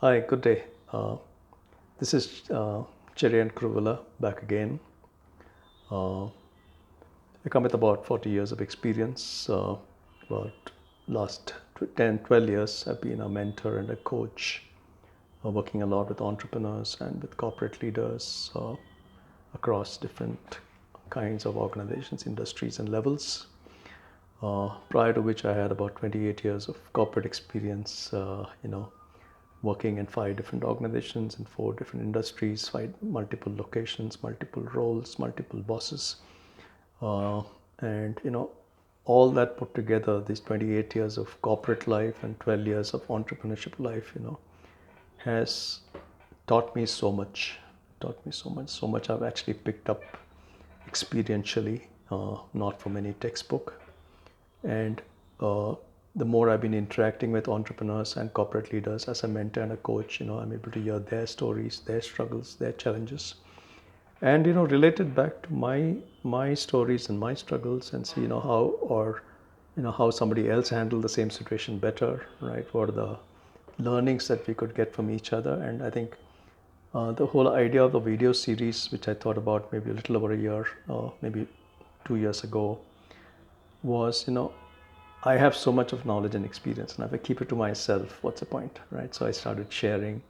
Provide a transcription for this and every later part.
Hi, good day. This is Cherian Kuruvila back again. Uh, I come with about 40 years of experience. About last 10, 12 years, I've been a mentor and a coach, working a lot with entrepreneurs and with corporate leaders across different kinds of organizations, industries, and levels. Prior to which, I had about 28 years of corporate experience. Working in 5 different organizations in 4 different industries, multiple locations, multiple roles, multiple bosses, and all that put together, these 28 years of corporate life and 12 years of entrepreneurship life, has taught me so much. So much I've actually picked up experientially, not from any textbook. And the more I've been interacting with entrepreneurs and corporate leaders as a mentor and a coach, I'm able to hear their stories, their struggles, their challenges, and relate it back to my stories and my struggles, and see how somebody else handled the same situation better, right? What are the learnings that we could get from each other? And I think the whole idea of the video series, which I thought about maybe a little over a year, maybe 2 years ago, was I have so much of knowledge and experience, and if I keep it to myself, what's the point, right? So I started sharing.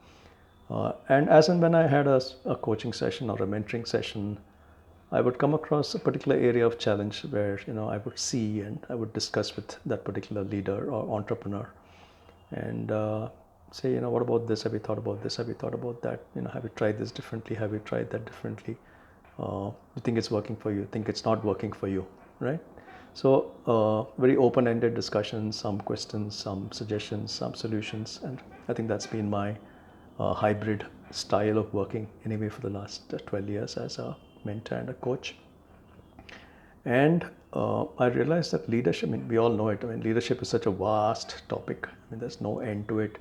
And as and when I had a coaching session or a mentoring session, I would come across a particular area of challenge where I would see and I would discuss with that particular leader or entrepreneur, and say, what about this? Have you thought about this? Have you thought about that? Have you tried this differently? Have you tried that differently? You think it's working for you? Think it's not working for you, right? So very open-ended discussions, some questions, some suggestions, some solutions, and I think that's been my hybrid style of working anyway for the last 12 years as a mentor and a coach. And I realized that leadership, we all know it. Leadership is such a vast topic. There's no end to it.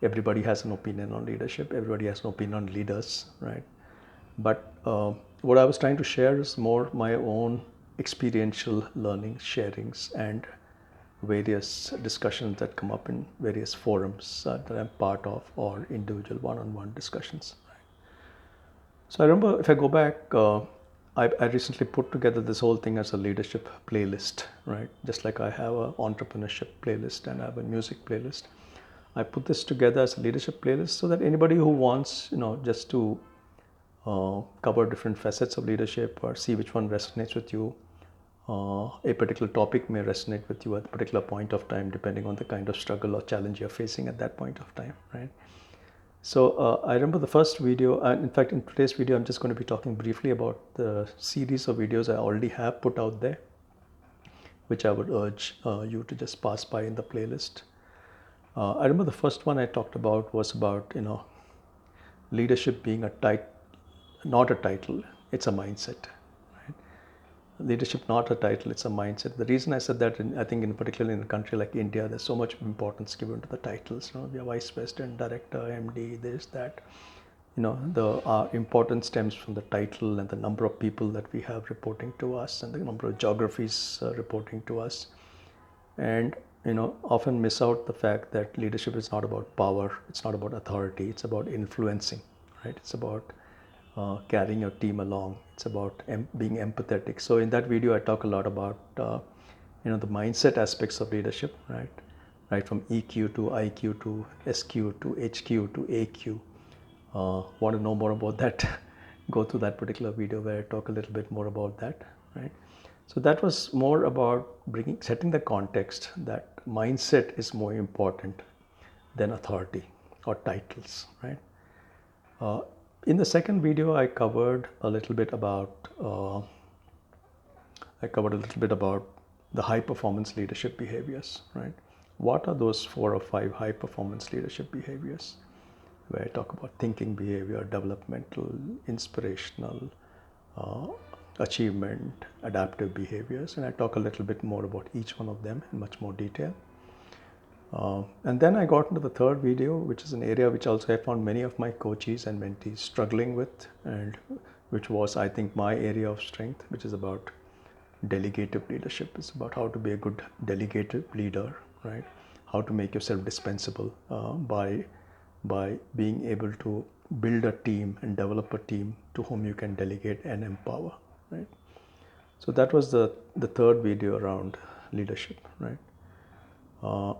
Everybody has an opinion on leadership. Everybody has an opinion on leaders, right? But what I was trying to share is more my own experiential learning, sharings, and various discussions that come up in various forums that I'm part of, or individual one-on-one discussions. So I remember, if I go back, I recently put together this whole thing as a leadership playlist, right? Just like I have an entrepreneurship playlist and I have a music playlist. I put this together as a leadership playlist so that anybody who wants, just to cover different facets of leadership or see which one resonates with you. A particular topic may resonate with you at a particular point of time, depending on the kind of struggle or challenge you're facing at that point of time, right? So I remember the first video, and in fact, in today's video, I'm just going to be talking briefly about the series of videos I already have put out there, which I would urge you to just pass by in the playlist. I remember the first one I talked about was about, leadership being not a title, it's a mindset. Right? Leadership not a title, it's a mindset. The reason I said that, I think in particular in a country like India, there's so much importance given to the titles. We are vice president, director, MD, this, that. The importance stems from the title and the number of people that we have reporting to us and the number of geographies reporting to us. And often miss out the fact that leadership is not about power, it's not about authority, it's about influencing, right? It's about carrying your team along. It's about being empathetic. So in that video, I talk a lot about the mindset aspects of leadership, right from EQ to IQ to SQ to HQ to AQ. Want to know more about that? Go to that particular video where I talk a little bit more about that, right? So that was more about setting the context that mindset is more important than authority or titles, right? In the second video, I covered a little bit about the high performance leadership behaviors, right? What are those 4 or 5 high performance leadership behaviors? Where I talk about thinking behavior, developmental, inspirational, achievement, adaptive behaviors, and I talk a little bit more about each one of them in much more detail. And then I got into the third video, which is an area which also I found many of my coaches and mentees struggling with, and which was, I think, my area of strength, which is about delegative leadership. It's about how to be a good delegative leader, right? How to make yourself dispensable by by being able to build a team and develop a team to whom you can delegate and empower, right? So that was the third video around leadership, right? Uh,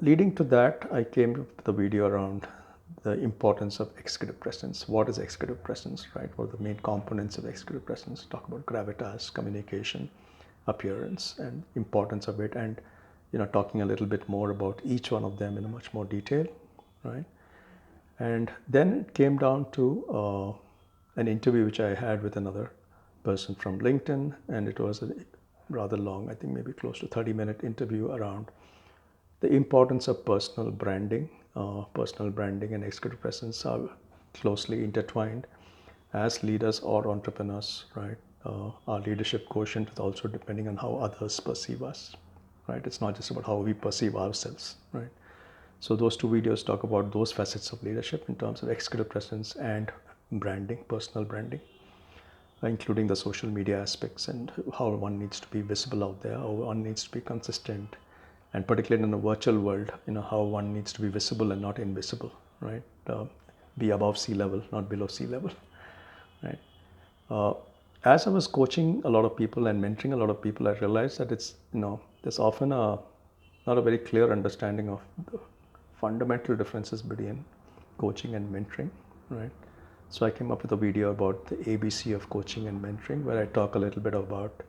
Leading to that, I came to the video around the importance of executive presence. What is executive presence, right? What are the main components of executive presence? Talk about gravitas, communication, appearance, and importance of it, and talking a little bit more about each one of them in a much more detail, right? And then it came down to an interview which I had with another person from LinkedIn, and it was a rather long, I think maybe close to 30-minute interview around the importance of personal branding. Personal branding and executive presence are closely intertwined as leaders or entrepreneurs, right? Our leadership quotient is also depending on how others perceive us, right? It's not just about how we perceive ourselves, right? So those two videos talk about those facets of leadership in terms of executive presence and branding, personal branding, including the social media aspects and how one needs to be visible out there, how one needs to be consistent, and particularly in a virtual world, how one needs to be visible and not invisible, right? Be above sea level, not below sea level, right? As I was coaching a lot of people and mentoring a lot of people, I realized that there's often not a very clear understanding of the fundamental differences between coaching and mentoring, right? So I came up with a video about the ABC of coaching and mentoring, where I talk a little bit about,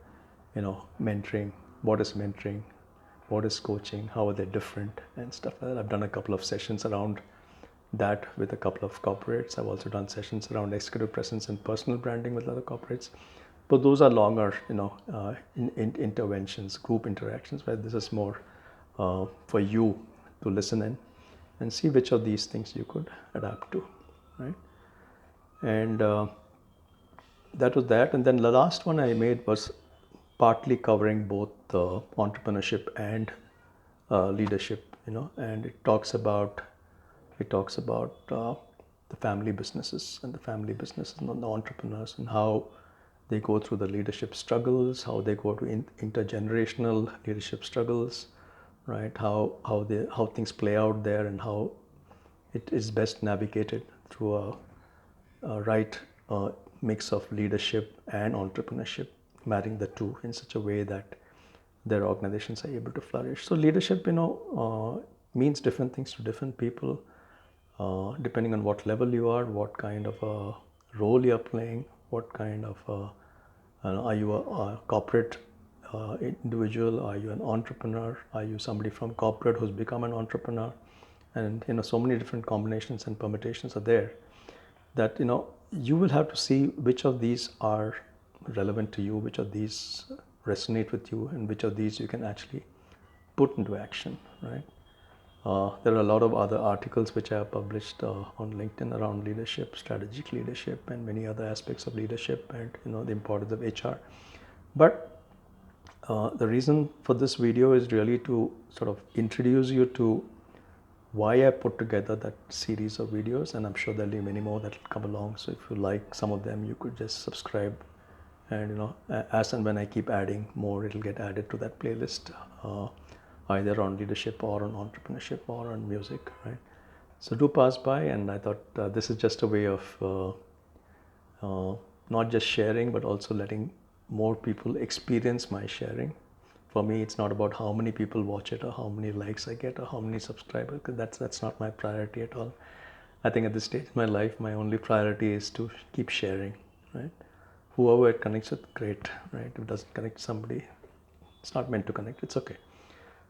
mentoring, what is coaching, how are they different, and stuff like that. I've done a couple of sessions around that with a couple of corporates. I've also done sessions around executive presence and personal branding with other corporates. But those are longer, interventions, group interactions, where this is more for you to listen in and see which of these things you could adapt to, right? And that was that. And then the last one I made was partly covering both entrepreneurship and leadership, and it talks about the family businesses and the entrepreneurs, and how they go through the leadership struggles, how they go to intergenerational leadership struggles, right? How things play out there, and how it is best navigated through a right mix of leadership and entrepreneurship, marrying the two in such a way that their organizations are able to flourish. So leadership, means different things to different people, depending on what level you are, what kind of a role you're playing, what kind of are you a corporate individual, are you an entrepreneur, are you somebody from corporate who's become an entrepreneur, and so many different combinations and permutations are there, that you will have to see which of these are relevant to you, which of these resonate with you, and which of these you can actually put into action, right? There are a lot of other articles which I have published on LinkedIn around leadership, strategic leadership, and many other aspects of leadership, and the importance of HR. But the reason for this video is really to sort of introduce you to why I put together that series of videos, and I'm sure there'll be many more that will come along. So if you like some of them, you could just subscribe, and as and when I keep adding more, it'll get added to that playlist, either on leadership or on entrepreneurship or on music, right? So do pass by, and I thought this is just a way of not just sharing, but also letting more people experience my sharing. For me, it's not about how many people watch it or how many likes I get or how many subscribers, because that's not my priority at all. I think at this stage in my life, my only priority is to keep sharing, right? Whoever it connects with, great, right? If it doesn't connect somebody, it's not meant to connect, it's okay.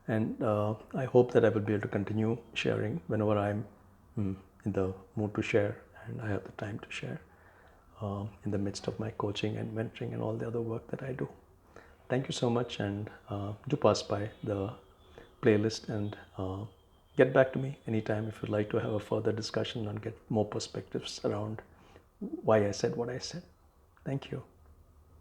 And I hope that I will be able to continue sharing whenever I'm in the mood to share and I have the time to share, in the midst of my coaching and mentoring and all the other work that I do. Thank you so much, and do pass by the playlist and get back to me anytime if you'd like to have a further discussion and get more perspectives around why I said what I said. Thank you.